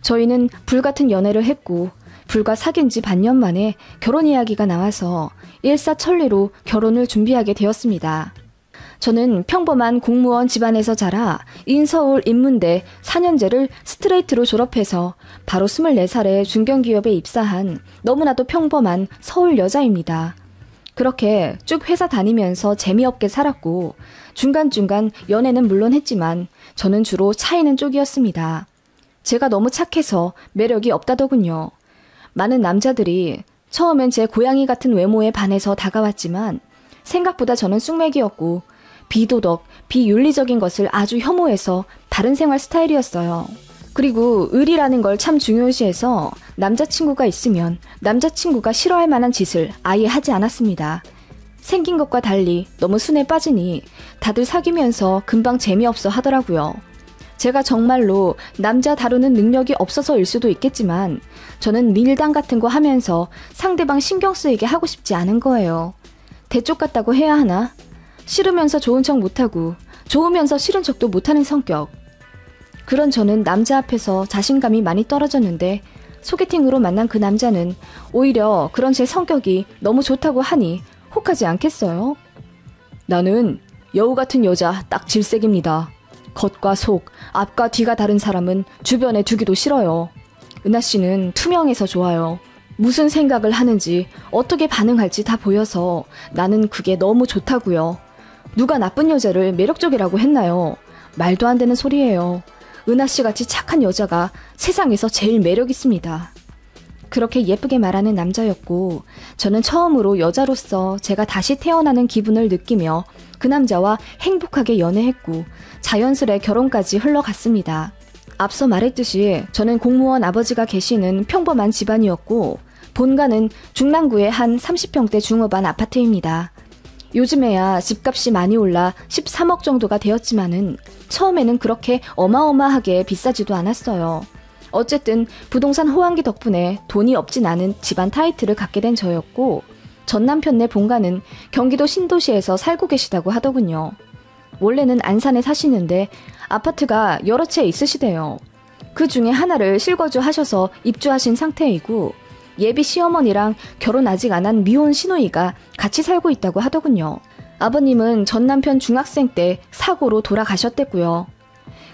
저희는 불같은 연애를 했고 불과 사귄 지 반년 만에 결혼 이야기가 나와서 일사천리로 결혼을 준비하게 되었습니다. 저는 평범한 공무원 집안에서 자라 인서울 인문대 4년제를 스트레이트로 졸업해서 바로 24살에 중견기업에 입사한 너무나도 평범한 서울 여자입니다. 그렇게 쭉 회사 다니면서 재미없게 살았고 중간중간 연애는 물론 했지만 저는 주로 차이는 쪽이었습니다. 제가 너무 착해서 매력이 없다더군요. 많은 남자들이 처음엔 제 고양이 같은 외모에 반해서 다가왔지만 생각보다 저는 쑥맥이었고 비도덕, 비윤리적인 것을 아주 혐오해서 다른 생활 스타일이었어요. 그리고 의리라는 걸 참 중요시해서 남자친구가 있으면 남자친구가 싫어할 만한 짓을 아예 하지 않았습니다. 생긴 것과 달리 너무 순해 빠지니 다들 사귀면서 금방 재미없어 하더라고요. 제가 정말로 남자 다루는 능력이 없어서일 수도 있겠지만 저는 밀당 같은 거 하면서 상대방 신경 쓰이게 하고 싶지 않은 거예요. 대쪽 같다고 해야 하나? 싫으면서 좋은 척 못하고 좋으면서 싫은 척도 못하는 성격. 그런 저는 남자 앞에서 자신감이 많이 떨어졌는데 소개팅으로 만난 그 남자는 오히려 그런 제 성격이 너무 좋다고 하니 혹하지 않겠어요? 나는 여우 같은 여자 딱 질색입니다. 겉과 속, 앞과 뒤가 다른 사람은 주변에 두기도 싫어요. 은하 씨는 투명해서 좋아요. 무슨 생각을 하는지 어떻게 반응할지 다 보여서 나는 그게 너무 좋다고요. 누가 나쁜 여자를 매력적이라고 했나요? 말도 안 되는 소리예요. 은하 씨같이 착한 여자가 세상에서 제일 매력 있습니다. 그렇게 예쁘게 말하는 남자였고 저는 처음으로 여자로서 제가 다시 태어나는 기분을 느끼며 그 남자와 행복하게 연애했고 자연스레 결혼까지 흘러갔습니다. 앞서 말했듯이 저는 공무원 아버지가 계시는 평범한 집안이었고 본가는 중랑구의 한 30평대 중후반 아파트입니다. 요즘에야 집값이 많이 올라 13억 정도가 되었지만은 처음에는 그렇게 어마어마하게 비싸지도 않았어요. 어쨌든 부동산 호황기 덕분에 돈이 없진 않은 집안 타이틀을 갖게 된 저였고 전 남편네 본가는 경기도 신도시에서 살고 계시다고 하더군요. 원래는 안산에 사시는데 아파트가 여러 채 있으시대요. 그 중에 하나를 실거주 하셔서 입주하신 상태이고 예비 시어머니랑 결혼 아직 안 한 미혼 시누이가 같이 살고 있다고 하더군요. 아버님은 전 남편 중학생 때 사고로 돌아가셨댔고요.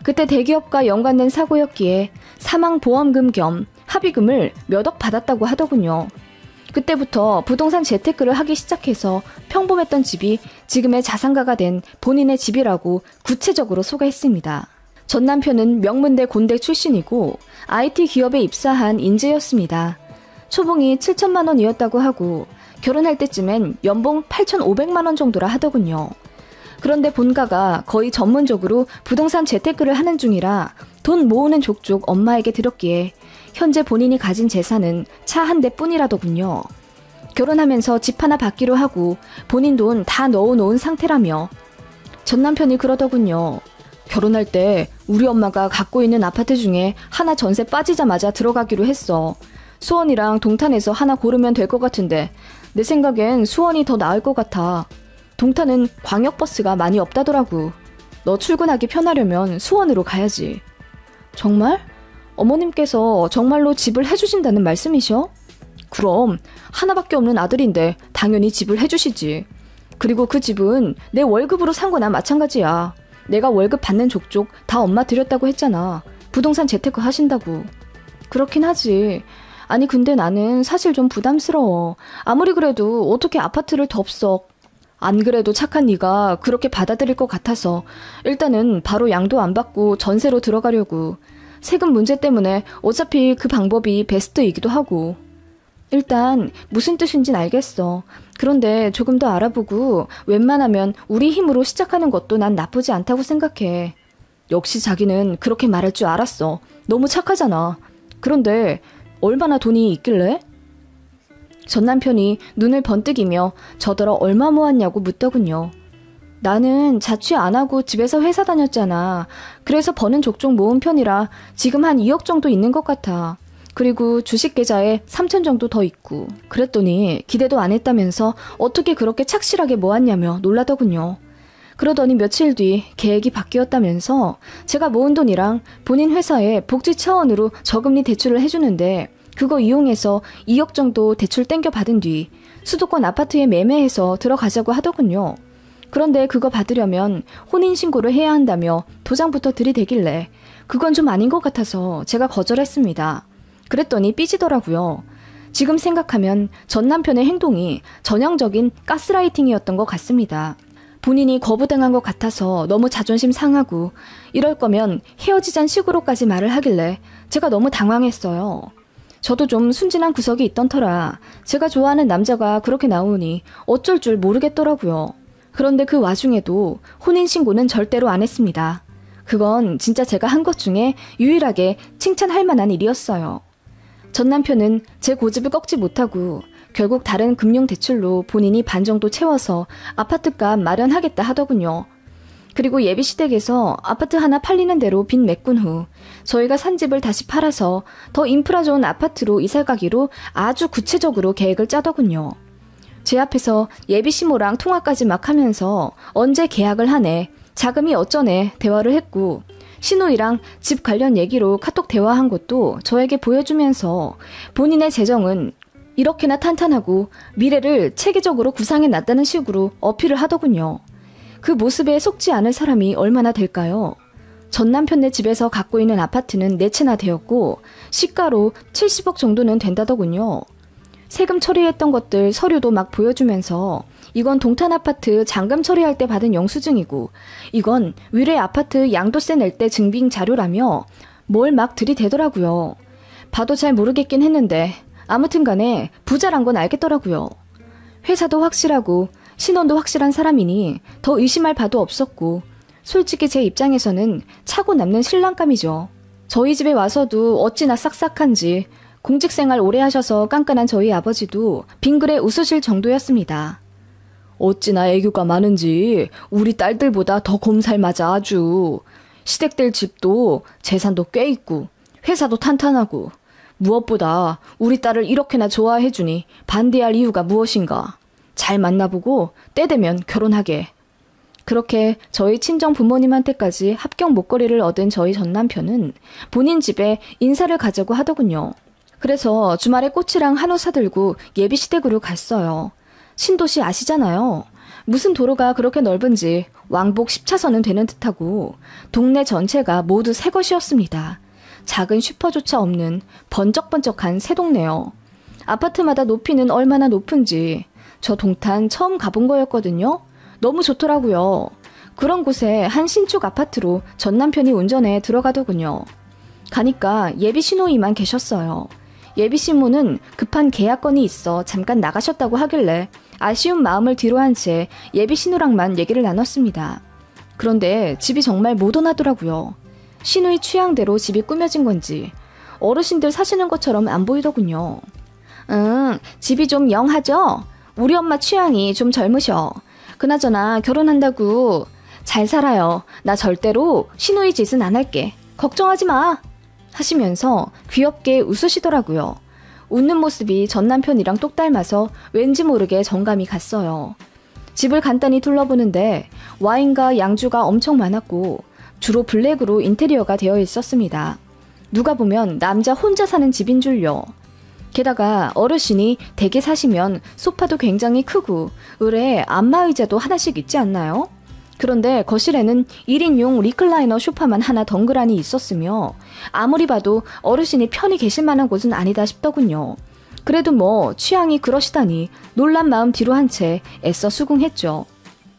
그때 대기업과 연관된 사고였기에 사망보험금 겸 합의금을 몇 억 받았다고 하더군요. 그때부터 부동산 재테크를 하기 시작해서 평범했던 집이 지금의 자산가가 된 본인의 집이라고 구체적으로 소개했습니다. 전 남편은 명문대 곤대 출신이고 IT 기업에 입사한 인재였습니다. 초봉이 7천만 원이었다고 하고 결혼할 때쯤엔 연봉 8,500만 원 정도라 하더군요. 그런데 본가가 거의 전문적으로 부동산 재테크를 하는 중이라 돈 모으는 족족 엄마에게 들었기에 현재 본인이 가진 재산은 차 한 대뿐이라더군요. 결혼하면서 집 하나 받기로 하고 본인 돈 다 넣어놓은 상태라며 전 남편이 그러더군요. 결혼할 때 우리 엄마가 갖고 있는 아파트 중에 하나 전세 빠지자마자 들어가기로 했어. 수원이랑 동탄에서 하나 고르면 될 것 같은데 내 생각엔 수원이 더 나을 것 같아. 동탄은 광역버스가 많이 없다더라고. 너 출근하기 편하려면 수원으로 가야지. 정말? 어머님께서 정말로 집을 해주신다는 말씀이셔? 그럼 하나밖에 없는 아들인데 당연히 집을 해주시지. 그리고 그 집은 내 월급으로 산 거나 마찬가지야. 내가 월급 받는 족족 다 엄마 드렸다고 했잖아. 부동산 재테크 하신다고. 그렇긴 하지. 아니 근데 나는 사실 좀 부담스러워. 아무리 그래도 어떻게 아파트를 덥석. 안 그래도 착한 네가 그렇게 받아들일 것 같아서 일단은 바로 양도 안 받고 전세로 들어가려고. 세금 문제 때문에 어차피 그 방법이 베스트이기도 하고. 일단 무슨 뜻인진 알겠어. 그런데 조금 더 알아보고 웬만하면 우리 힘으로 시작하는 것도 난 나쁘지 않다고 생각해. 역시 자기는 그렇게 말할 줄 알았어. 너무 착하잖아. 그런데 얼마나 돈이 있길래? 전 남편이 눈을 번뜩이며 저더러 얼마 모았냐고 묻더군요. 나는 자취 안 하고 집에서 회사 다녔잖아. 그래서 버는 족족 모은 편이라 지금 한 2억 정도 있는 것 같아. 그리고 주식 계좌에 3천 정도 더 있고. 그랬더니 기대도 안 했다면서 어떻게 그렇게 착실하게 모았냐며 놀라더군요. 그러더니 며칠 뒤 계획이 바뀌었다면서 제가 모은 돈이랑 본인 회사에 복지 차원으로 저금리 대출을 해주는데 그거 이용해서 2억 정도 대출 땡겨 받은 뒤 수도권 아파트에 매매해서 들어가자고 하더군요. 그런데 그거 받으려면 혼인신고를 해야 한다며 도장부터 들이대길래 그건 좀 아닌 것 같아서 제가 거절했습니다. 그랬더니 삐지더라고요. 지금 생각하면 전 남편의 행동이 전형적인 가스라이팅이었던 것 같습니다. 본인이 거부당한 것 같아서 너무 자존심 상하고 이럴 거면 헤어지잔 식으로까지 말을 하길래 제가 너무 당황했어요. 저도 좀 순진한 구석이 있던 터라 제가 좋아하는 남자가 그렇게 나오니 어쩔 줄 모르겠더라고요. 그런데 그 와중에도 혼인신고는 절대로 안 했습니다. 그건 진짜 제가 한 것 중에 유일하게 칭찬할 만한 일이었어요. 전 남편은 제 고집을 꺾지 못하고 결국 다른 금융대출로 본인이 반 정도 채워서 아파트값 마련하겠다 하더군요. 그리고 예비시댁에서 아파트 하나 팔리는 대로 빚 메꾼 후 저희가 산 집을 다시 팔아서 더 인프라 좋은 아파트로 이사 가기로 아주 구체적으로 계획을 짜더군요. 제 앞에서 예비시모랑 통화까지 막 하면서 언제 계약을 하네, 자금이 어쩌네 대화를 했고 신우이랑 집 관련 얘기로 카톡 대화한 것도 저에게 보여주면서 본인의 재정은 이렇게나 탄탄하고 미래를 체계적으로 구상해 놨다는 식으로 어필을 하더군요. 그 모습에 속지 않을 사람이 얼마나 될까요? 전 남편네 집에서 갖고 있는 아파트는 4채나 되었고 시가로 70억 정도는 된다더군요. 세금 처리했던 것들 서류도 막 보여주면서 이건 동탄 아파트 잔금 처리할 때 받은 영수증이고 이건 위례 아파트 양도세 낼 때 증빙 자료라며 뭘 막 들이대더라고요. 봐도 잘 모르겠긴 했는데 아무튼 간에 부자란 건 알겠더라고요. 회사도 확실하고 신원도 확실한 사람이니 더 의심할 바도 없었고 솔직히 제 입장에서는 차고 남는 신랑감이죠. 저희 집에 와서도 어찌나 싹싹한지 공직생활 오래 하셔서 깐깐한 저희 아버지도 빙그레 웃으실 정도였습니다. 어찌나 애교가 많은지 우리 딸들보다 더 곰살맞아 아주. 시댁들 집도 재산도 꽤 있고 회사도 탄탄하고 무엇보다 우리 딸을 이렇게나 좋아해주니 반대할 이유가 무엇인가. 잘 만나보고 때 되면 결혼하게. 그렇게 저희 친정 부모님한테까지 합격 목걸이를 얻은 저희 전 남편은 본인 집에 인사를 가자고 하더군요. 그래서 주말에 꽃이랑 한우 사들고 예비시댁으로 갔어요. 신도시 아시잖아요. 무슨 도로가 그렇게 넓은지 왕복 10차선은 되는 듯하고 동네 전체가 모두 새 것이었습니다. 작은 슈퍼조차 없는 번쩍번쩍한 새 동네요. 아파트마다 높이는 얼마나 높은지 저 동탄 처음 가본 거였거든요. 너무 좋더라고요. 그런 곳에 한 신축 아파트로 전 남편이 운전해 들어가더군요. 가니까 예비 신호이만 계셨어요. 예비 신모는 급한 계약건이 있어 잠깐 나가셨다고 하길래 아쉬운 마음을 뒤로한 채 예비 신우랑만 얘기를 나눴습니다. 그런데 집이 정말 모던하더라고요. 신우의 취향대로 집이 꾸며진 건지 어르신들 사시는 것처럼 안 보이더군요. 집이 좀 영하죠? 우리 엄마 취향이 좀 젊으셔. 그나저나 결혼한다고. 잘 살아요. 나 절대로 신우이 짓은 안 할게. 걱정하지 마. 하시면서 귀엽게 웃으시더라고요. 웃는 모습이 전 남편이랑 똑 닮아서 왠지 모르게 정감이 갔어요. 집을 간단히 둘러보는데 와인과 양주가 엄청 많았고 주로 블랙으로 인테리어가 되어 있었습니다. 누가 보면 남자 혼자 사는 집인 줄요. 게다가 어르신이 댁에 사시면 소파도 굉장히 크고 을에 안마의자도 하나씩 있지 않나요? 그런데 거실에는 1인용 리클라이너 소파만 하나 덩그라니 있었으며 아무리 봐도 어르신이 편히 계실 만한 곳은 아니다 싶더군요. 그래도 뭐 취향이 그러시다니 놀란 마음 뒤로 한 채 애써 수긍했죠.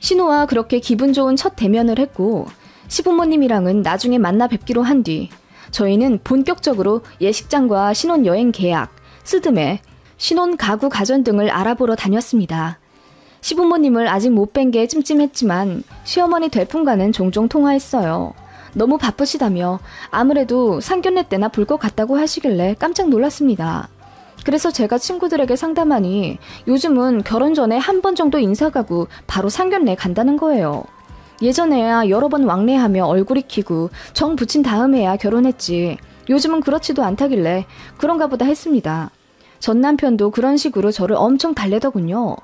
신우와 그렇게 기분 좋은 첫 대면을 했고 시부모님이랑은 나중에 만나 뵙기로 한 뒤 저희는 본격적으로 예식장과 신혼여행 계약, 스드메, 신혼 가구 가전 등을 알아보러 다녔습니다. 시부모님을 아직 못 뵌 게 찜찜했지만 시어머니 될분과는 종종 통화했어요. 너무 바쁘시다며 아무래도 상견례 때나 볼 것 같다고 하시길래 깜짝 놀랐습니다. 그래서 제가 친구들에게 상담하니 요즘은 결혼 전에 한 번 정도 인사 가고 바로 상견례 간다는 거예요. 예전에야 여러 번 왕래하며 얼굴 익히고 정 붙인 다음에야 결혼했지 요즘은 그렇지도 않다길래 그런가 보다 했습니다. 전 남편도 그런 식으로 저를 엄청 달래더군요.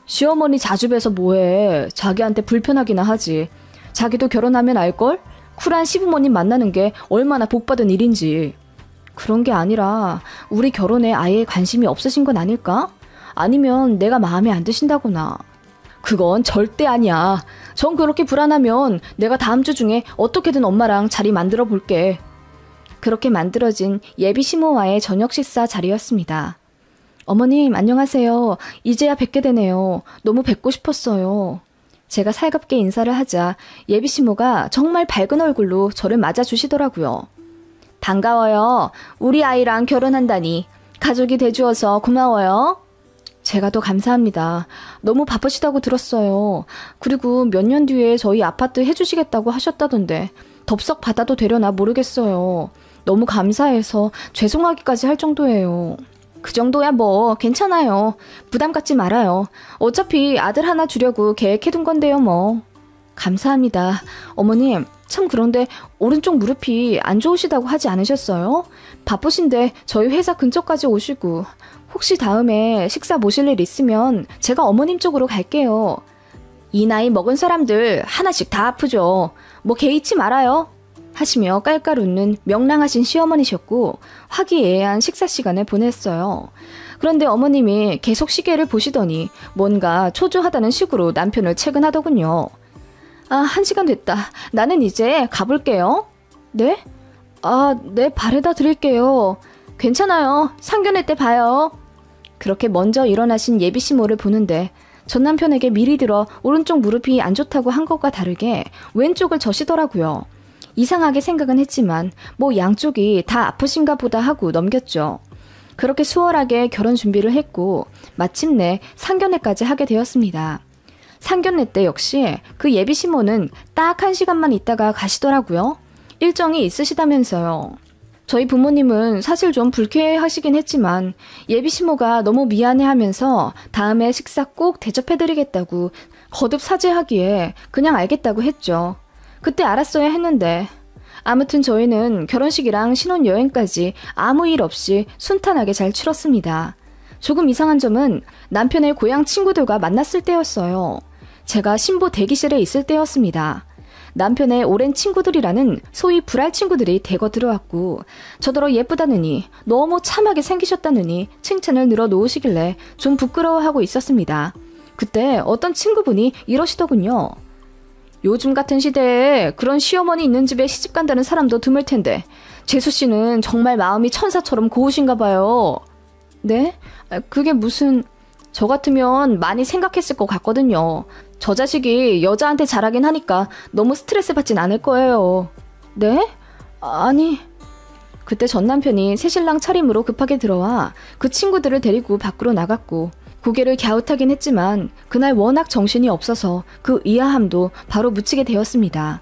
시어머니 자주 뵈서 뭐해. 자기한테 불편하기나 하지. 자기도 결혼하면 알걸? 쿨한 시부모님 만나는 게 얼마나 복받은 일인지. 그런 게 아니라 우리 결혼에 아예 관심이 없으신 건 아닐까? 아니면 내가 마음에 안 드신다거나. 그건 절대 아니야. 전 그렇게 불안하면 내가 다음 주 중에 어떻게든 엄마랑 자리 만들어 볼게. 그렇게 만들어진 예비 시모와의 저녁 식사 자리였습니다. 어머님 안녕하세요. 이제야 뵙게 되네요. 너무 뵙고 싶었어요. 제가 살갑게 인사를 하자 예비 시모가 정말 밝은 얼굴로 저를 맞아주시더라고요. 반가워요. 우리 아이랑 결혼한다니. 가족이 돼주어서 고마워요. 제가 더 감사합니다. 너무 바쁘시다고 들었어요. 그리고 몇 년 뒤에 저희 아파트 해주시겠다고 하셨다던데 덥석 받아도 되려나 모르겠어요. 너무 감사해서 죄송하기까지 할 정도예요. 그 정도야 뭐 괜찮아요. 부담 갖지 말아요. 어차피 아들 하나 주려고 계획해둔 건데요 뭐. 감사합니다. 어머님, 참 그런데 오른쪽 무릎이 안 좋으시다고 하지 않으셨어요? 바쁘신데 저희 회사 근처까지 오시고 혹시 다음에 식사 모실 일 있으면 제가 어머님 쪽으로 갈게요. 이 나이 먹은 사람들 하나씩 다 아프죠. 뭐 개의치 말아요. 하시며 깔깔 웃는 명랑하신 시어머니셨고 화기애애한 식사 시간을 보냈어요. 그런데 어머님이 계속 시계를 보시더니 뭔가 초조하다는 식으로 남편을 채근하더군요. 아, 1시간 됐다. 나는 이제 가볼게요. 네? 아, 네, 바래다 드릴게요. 괜찮아요. 상견례 때 봐요. 그렇게 먼저 일어나신 예비 시모를 보는데 전 남편에게 미리 들어 오른쪽 무릎이 안 좋다고 한 것과 다르게 왼쪽을 져시더라고요. 이상하게 생각은 했지만 뭐 양쪽이 다 아프신가 보다 하고 넘겼죠. 그렇게 수월하게 결혼 준비를 했고 마침내 상견례까지 하게 되었습니다. 상견례 때 역시 그 예비 시모는 딱 1시간만 있다가 가시더라고요. 일정이 있으시다면서요. 저희 부모님은 사실 좀 불쾌해하시긴 했지만 예비 시모가 너무 미안해하면서 다음에 식사 꼭 대접해드리겠다고 거듭 사죄하기에 그냥 알겠다고 했죠. 그때 알았어야 했는데 아무튼 저희는 결혼식이랑 신혼여행까지 아무 일 없이 순탄하게 잘 치렀습니다. 조금 이상한 점은 남편의 고향 친구들과 만났을 때였어요. 제가 신부 대기실에 있을 때였습니다. 남편의 오랜 친구들이라는 소위 불알 친구들이 대거 들어왔고 저더러 예쁘다느니 너무 참하게 생기셨다느니 칭찬을 늘어놓으시길래 좀 부끄러워하고 있었습니다. 그때 어떤 친구분이 이러시더군요. 요즘 같은 시대에 그런 시어머니 있는 집에 시집 간다는 사람도 드물 텐데 재수씨는 정말 마음이 천사처럼 고우신가 봐요. 네? 그게 무슨... 저 같으면 많이 생각했을 것 같거든요. 저 자식이 여자한테 잘하긴 하니까 너무 스트레스 받진 않을 거예요. 네? 아니... 그때 전 남편이 새신랑 차림으로 급하게 들어와 그 친구들을 데리고 밖으로 나갔고 고개를 갸웃하긴 했지만 그날 워낙 정신이 없어서 그 의아함도 바로 묻히게 되었습니다.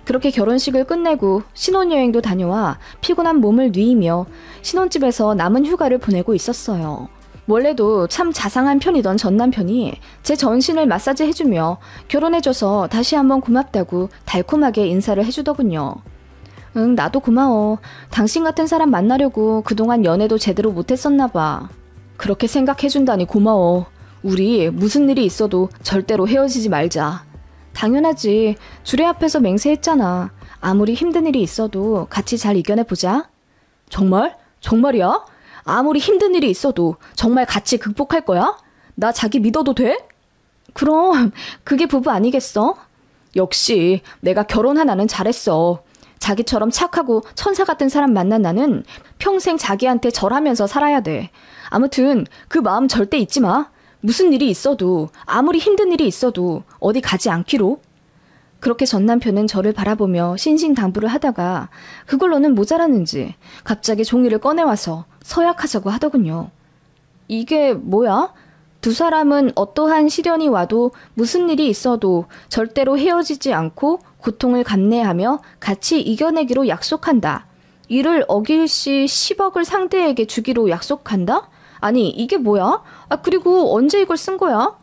그렇게 결혼식을 끝내고 신혼여행도 다녀와 피곤한 몸을 뉘이며 신혼집에서 남은 휴가를 보내고 있었어요. 원래도 참 자상한 편이던 전 남편이 제 전신을 마사지 해주며 결혼해줘서 다시 한번 고맙다고 달콤하게 인사를 해주더군요. 응, 나도 고마워. 당신 같은 사람 만나려고 그동안 연애도 제대로 못했었나 봐. 그렇게 생각해준다니 고마워. 우리 무슨 일이 있어도 절대로 헤어지지 말자. 당연하지. 주례 앞에서 맹세했잖아. 아무리 힘든 일이 있어도 같이 잘 이겨내보자. 정말? 정말이야? 아무리 힘든 일이 있어도 정말 같이 극복할 거야? 나 자기 믿어도 돼? 그럼 그게 부부 아니겠어? 역시 내가 결혼 하나는 잘했어. 자기처럼 착하고 천사 같은 사람 만난 나는 평생 자기한테 절하면서 살아야 돼. 아무튼 그 마음 절대 잊지 마. 무슨 일이 있어도 아무리 힘든 일이 있어도 어디 가지 않기로. 그렇게 전 남편은 저를 바라보며 신신당부를 하다가 그걸로는 모자라는지 갑자기 종이를 꺼내와서 서약하자고 하더군요. 이게 뭐야? 두 사람은 어떠한 시련이 와도 무슨 일이 있어도 절대로 헤어지지 않고 고통을 감내하며 같이 이겨내기로 약속한다. 이를 어길 시 10억을 상대에게 주기로 약속한다? 아니 이게 뭐야? 그리고 언제 이걸 쓴 거야?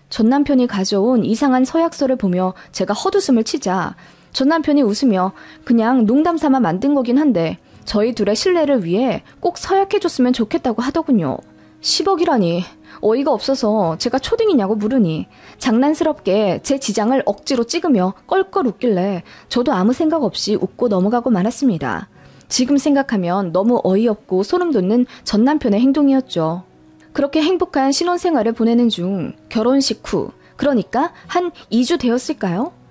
전 남편이 가져온 이상한 서약서를 보며 제가 헛웃음을 치자 전 남편이 웃으며 그냥 농담 삼아 만든 거긴 한데 저희 둘의 신뢰를 위해 꼭 서약해줬으면 좋겠다고 하더군요. 10억이라니 어이가 없어서 제가 초딩이냐고 물으니 장난스럽게 제 지장을 억지로 찍으며 껄껄 웃길래 저도 아무 생각 없이 웃고 넘어가고 말았습니다. 지금 생각하면 너무 어이없고 소름 돋는 전 남편의 행동이었죠. 그렇게 행복한 신혼생활을 보내는 중 결혼식 후, 그러니까 한 2주 되었을까요?